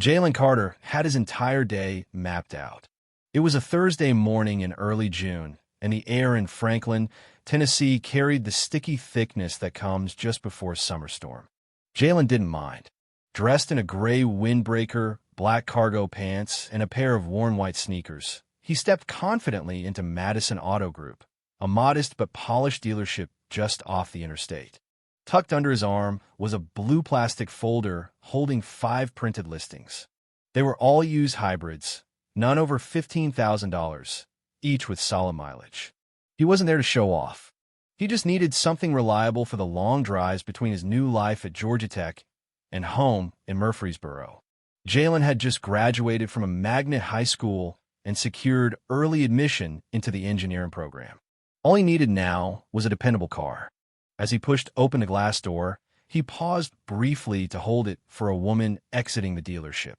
Jalen Carter had his entire day mapped out. It was a Thursday morning in early June, and the air in Franklin, Tennessee carried the sticky thickness that comes just before a summer storm. Jalen didn't mind. Dressed in a gray windbreaker, black cargo pants, and a pair of worn white sneakers, he stepped confidently into Madison Auto Group, a modest but polished dealership just off the interstate. Tucked under his arm was a blue plastic folder holding 5 printed listings. They were all used hybrids, none over $15,000, each with solid mileage. He wasn't there to show off. He just needed something reliable for the long drives between his new life at Georgia Tech and home in Murfreesboro. Jalen had just graduated from a magnet high school and secured early admission into the engineering program. All he needed now was a dependable car. As he pushed open the glass door, he paused briefly to hold it for a woman exiting the dealership.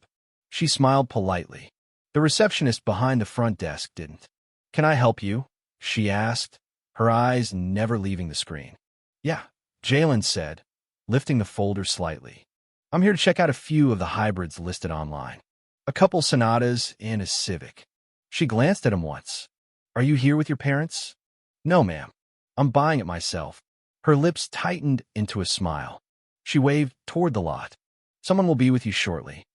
She smiled politely. The receptionist behind the front desk didn't. "Can I help you?" she asked, her eyes never leaving the screen. "Yeah," Jalen said, lifting the folder slightly. "I'm here to check out a few of the hybrids listed online. A couple Sonatas and a Civic." She glanced at him once. "Are you here with your parents?" "No, ma'am. I'm buying it myself." Her lips tightened into a smile. She waved toward the lot. "Someone will be with you shortly."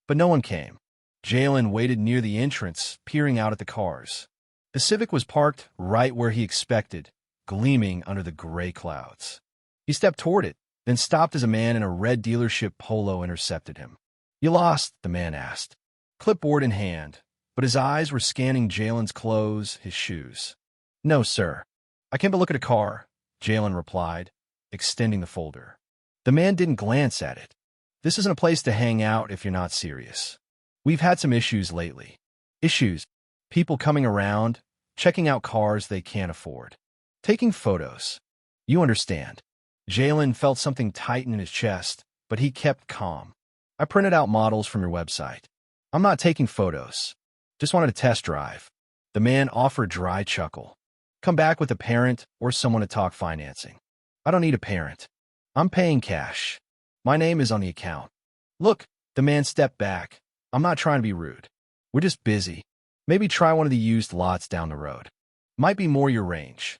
But no one came. Jalen waited near the entrance, peering out at the cars. The Civic was parked right where he expected, gleaming under the gray clouds. He stepped toward it, then stopped as a man in a red dealership polo intercepted him. "You lost?" the man asked, clipboard in hand, but his eyes were scanning Jalen's clothes, his shoes. "No, sir. I came to look at a car," Jalen replied, extending the folder. The man didn't glance at it. "This isn't a place to hang out if you're not serious. We've had some issues lately." "Issues?" "People coming around, checking out cars they can't afford. Taking photos. You understand." Jalen felt something tighten in his chest, but he kept calm. "I printed out models from your website. I'm not taking photos. Just wanted a test drive." The man offered a dry chuckle. "Come back with a parent or someone to talk financing." "I don't need a parent. I'm paying cash. My name is on the account." "Look," the man stepped back. "I'm not trying to be rude. We're just busy. Maybe try one of the used lots down the road. Might be more your range."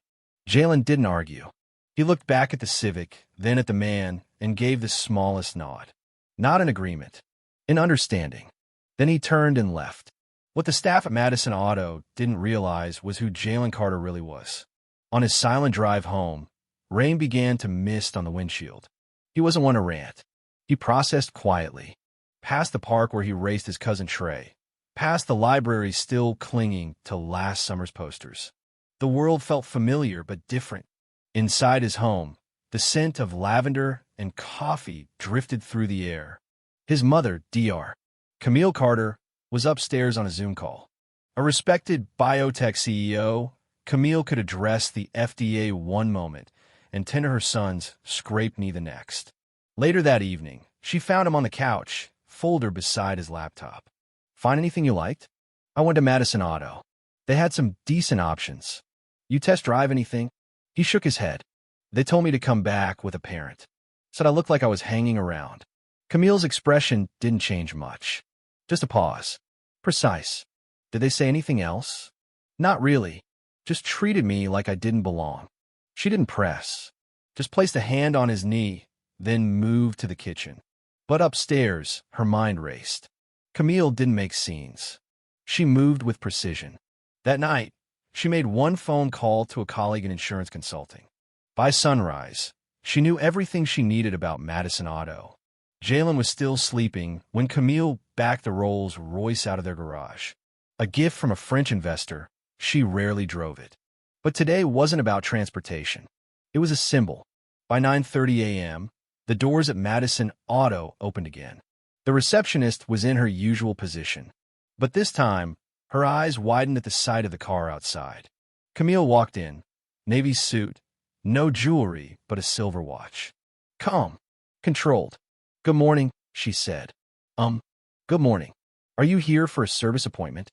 Jalen didn't argue. He looked back at the Civic, then at the man, and gave the smallest nod. Not an agreement. An understanding. Then he turned and left. What the staff at Madison Auto didn't realize was who Jalen Carter really was. On his silent drive home, rain began to mist on the windshield. He wasn't one to rant. He processed quietly. Past the park where he raced his cousin Trey. Past the library still clinging to last summer's posters. The world felt familiar but different. Inside his home, the scent of lavender and coffee drifted through the air. His mother, Dr. Camille Carter, was upstairs on a Zoom call. A respected biotech CEO, Camille could address the FDA one moment and tend to her son's scraped knee the next. Later that evening, she found him on the couch, folder beside his laptop. "Find anything you liked?" "I went to Madison Auto. They had some decent options." "You test drive anything?" He shook his head. "They told me to come back with a parent. Said I looked like I was hanging around." Camille's expression didn't change much. Just a pause. "Precise. Did they say anything else?" "Not really. Just treated me like I didn't belong." She didn't press. Just placed a hand on his knee, then moved to the kitchen. But upstairs, her mind raced. Camille didn't make scenes. She moved with precision. That night, she made one phone call to a colleague in insurance consulting. By sunrise, she knew everything she needed about Madison Auto. Jalen was still sleeping when Camille backed the Rolls Royce out of their garage. A gift from a French investor, she rarely drove it. But today wasn't about transportation. It was a symbol. By 9:30 a.m., the doors at Madison Auto opened again. The receptionist was in her usual position. But this time, her eyes widened at the sight of the car outside. Camille walked in, navy suit, no jewelry but a silver watch. Calm, controlled. "Good morning," she said. Good morning. Are you here for a service appointment?"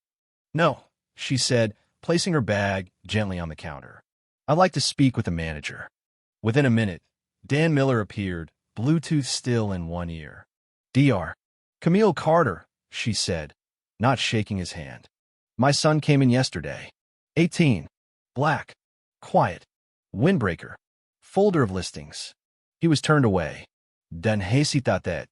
"No," she said, placing her bag gently on the counter. "I'd like to speak with the manager." Within a minute, Dan Miller appeared, Bluetooth still in one ear. "Dr. Camille Carter, she said, not shaking his hand. My son came in yesterday. 18. Black. Quiet. Windbreaker. Folder of listings. He was turned away. Dan hesitated.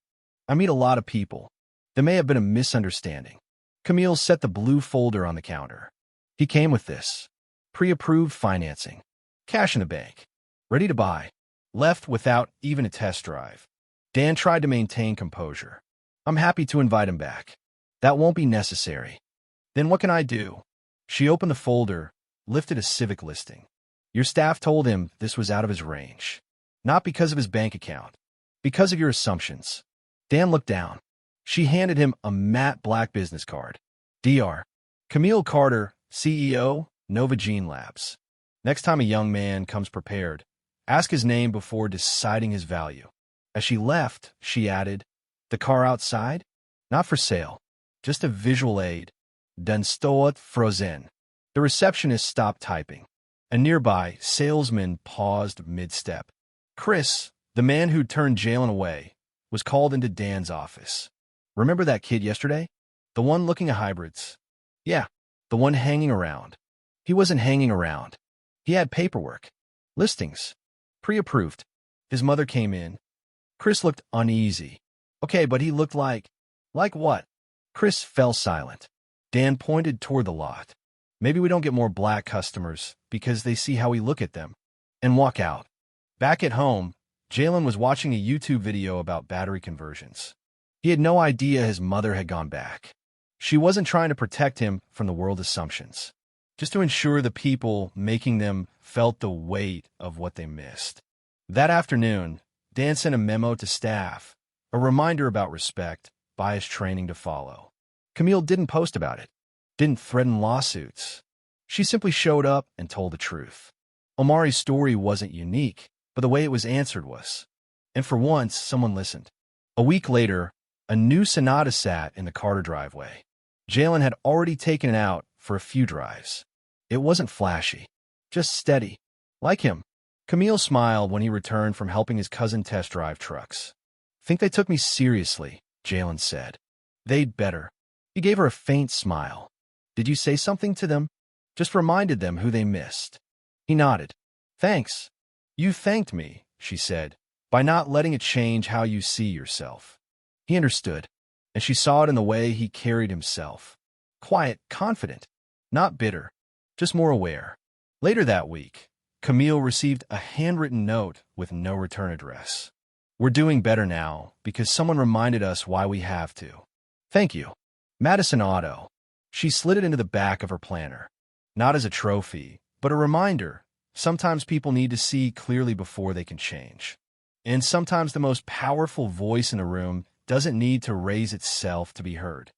I meet a lot of people. There may have been a misunderstanding. Camille set the blue folder on the counter. He came with this. Pre-approved financing. Cash in the bank. Ready to buy. Left without even a test drive. Dan tried to maintain composure. I'm happy to invite him back. That won't be necessary. Then what can I do? She opened the folder, lifted a civic listing. Your staff told him this was out of his range. Not because of his bank account. Because of your assumptions. Dan looked down. She handed him a matte black business card. Dr. Camille Carter, CEO, Nova Gene Labs. Next time a young man comes prepared, ask his name before deciding his value. As she left, she added, the car outside? Not for sale. Just a visual aid. Den stod frozen. The receptionist stopped typing. A nearby salesman paused mid-step. Chris, the man who'd turned Jalen away, was called into Dan's office. Remember that kid yesterday? The one looking at hybrids? Yeah, the one hanging around. He wasn't hanging around. He had paperwork. Listings. Pre-approved. His mother came in. Chris looked uneasy. Okay, but he looked like... Like what? Chris fell silent. Dan pointed toward the lot. Maybe we don't get more black customers because they see how we look at them. And walk out. Back at home, Jalen was watching a YouTube video about battery conversions. He had no idea his mother had gone back. She wasn't trying to protect him from the world assumptions, just to ensure the people making them felt the weight of what they missed. That afternoon, Dan sent a memo to staff, a reminder about respect, bias training to follow. Camille didn't post about it, didn't threaten lawsuits. She simply showed up and told the truth. Omari's story wasn't unique, but the way it was answered was. And for once, someone listened. A week later, a new Sonata sat in the Carter driveway. Jalen had already taken it out for a few drives. It wasn't flashy, just steady. Like him. Camille smiled when he returned from helping his cousin test drive trucks. Think they took me seriously, Jalen said. They'd better. He gave her a faint smile. Did you say something to them? Just reminded them who they missed. He nodded. Thanks. You thanked me, she said, by not letting it change how you see yourself. He understood, and she saw it in the way he carried himself. Quiet, confident, not bitter, just more aware. Later that week, Camille received a handwritten note with no return address. We're doing better now because someone reminded us why we have to. Thank you. Madison Auto. She slid it into the back of her planner. Not as a trophy, but a reminder. Sometimes people need to see clearly before they can change. And sometimes the most powerful voice in a room doesn't need to raise itself to be heard.